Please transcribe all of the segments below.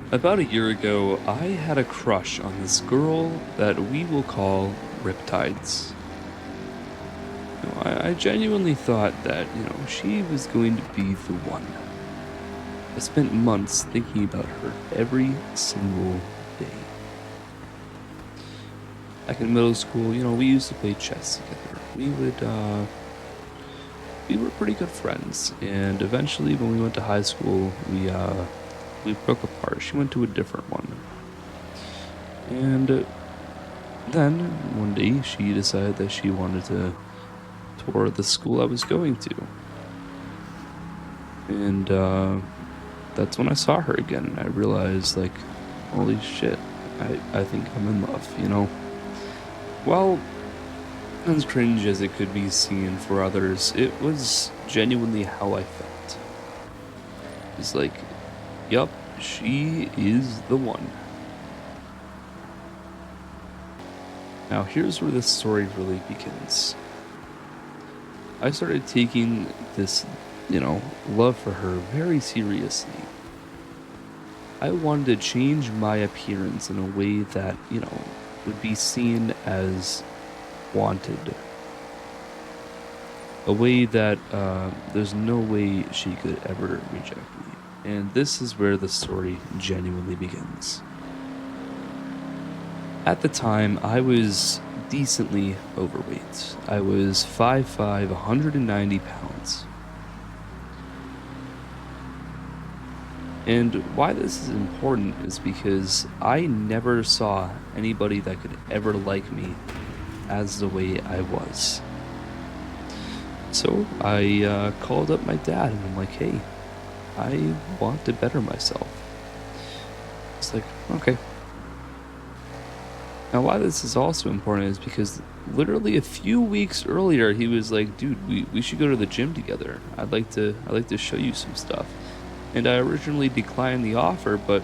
About a year ago, I had a crush on this girl that we will call Riptides. I genuinely thought that, she was going to be the one. I spent months thinking about her every single day. Back in middle school, we used to play chess together. We were pretty good friends, and eventually when we went to high school, we broke apart. She went to a different one. And then one day she decided that she wanted to tour the school I was going to. And that's when I saw her again. I realized, like, holy shit, I think I'm in love. Well, as cringe as it could be seen for others, it was genuinely how I felt. It's like, yup, she is the one. Now, here's where this story really begins. I started taking this, love for her very seriously. I wanted to change my appearance in a way that, would be seen as wanted. A way that there's no way she could ever reject me. And this is where the story genuinely begins. At the time, I was decently overweight. I was 5'5", 190 pounds. And why this is important is because I never saw anybody that could ever like me as the way I was. So I called up my dad and I'm like, hey, I want to better myself. It's like, okay. Now, why this is also important is because literally a few weeks earlier, he was like, "Dude, we should go to the gym together. I'd like to show you some stuff." And I originally declined the offer, but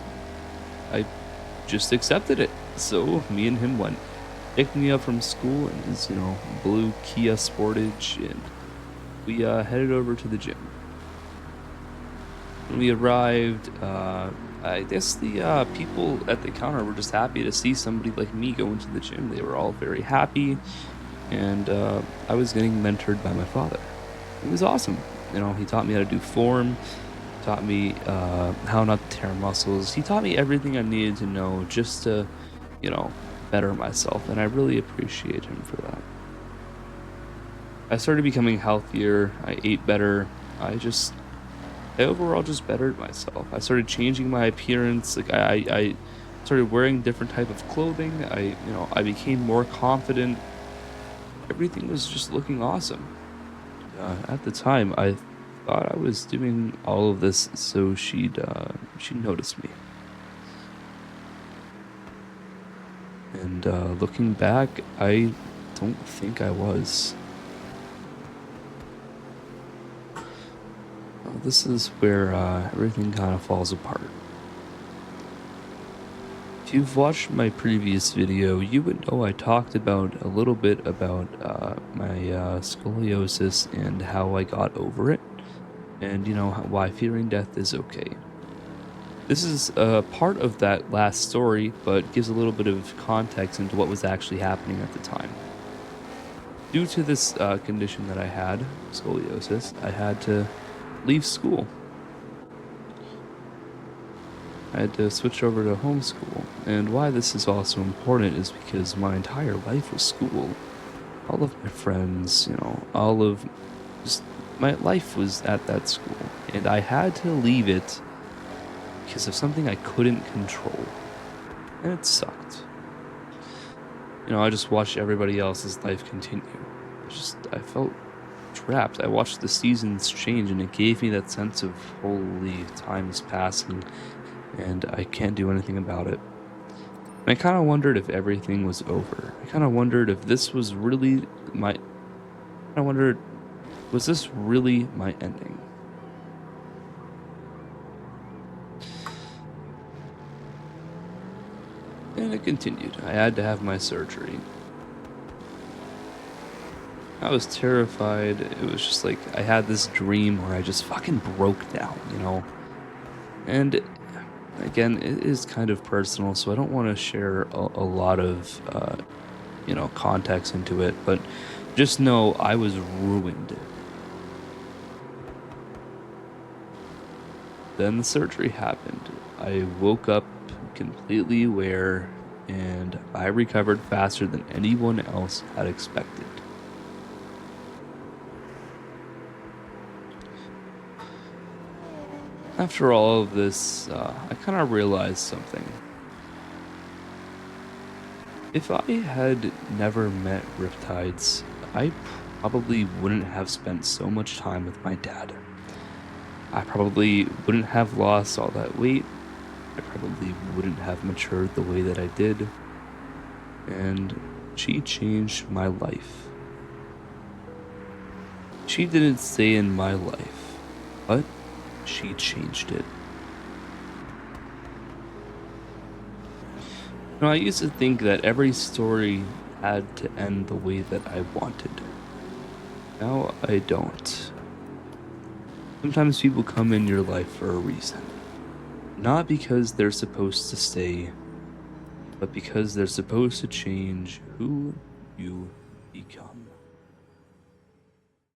I just accepted it. So me and him went, picked me up from school in his, blue Kia Sportage, and we headed over to the gym. When we arrived, I guess the people at the counter were just happy to see somebody like me go into the gym. They were all very happy, and I was getting mentored by my father. It was awesome. He taught me how to do form, taught me how not to tear muscles. He taught me everything I needed to know just to, better myself, and I really appreciate him for that. I started becoming healthier. I ate better. I overall just bettered myself. I started changing my appearance. Like I started wearing different type of clothing. I became more confident. Everything was just looking awesome. At the time, I thought I was doing all of this so she'd notice me. And looking back, I don't think I was. This is where everything kind of falls apart. If you've watched my previous video, you would know I talked about a little bit about my scoliosis and how I got over it, and why fearing death is okay. This is part of that last story, but gives a little bit of context into what was actually happening at the time. Due to this condition that I had, scoliosis, I had to leave school. I had to switch over to homeschool. And why this is also important is because my entire life was school. All of my friends, all of just my life was at that school. And I had to leave it because of something I couldn't control. And it sucked. I just watched everybody else's life continue. I felt trapped. I watched the seasons change and it gave me that sense of holy time is passing and I can't do anything about it. And I kind of wondered if everything was over. I kind of wondered if this was really I wondered, was this really my ending? And it continued. I had to have my surgery. I was terrified. It was just like I had this dream where I just fucking broke down. And Again, it is kind of personal, so I don't want to share a lot of context into it, but just know I was ruined. Then the surgery happened. I woke up completely aware, and I recovered faster than anyone else had expected. After all of this, I kind of realized something. If I had never met Riptides, I probably wouldn't have spent so much time with my dad. I probably wouldn't have lost all that weight. I probably wouldn't have matured the way that I did. And she changed my life. She didn't stay in my life, but she changed it. I used to think that every story had to end the way that I wanted. Now I don't. Sometimes people come in your life for a reason. Not because they're supposed to stay, but because they're supposed to change who you become.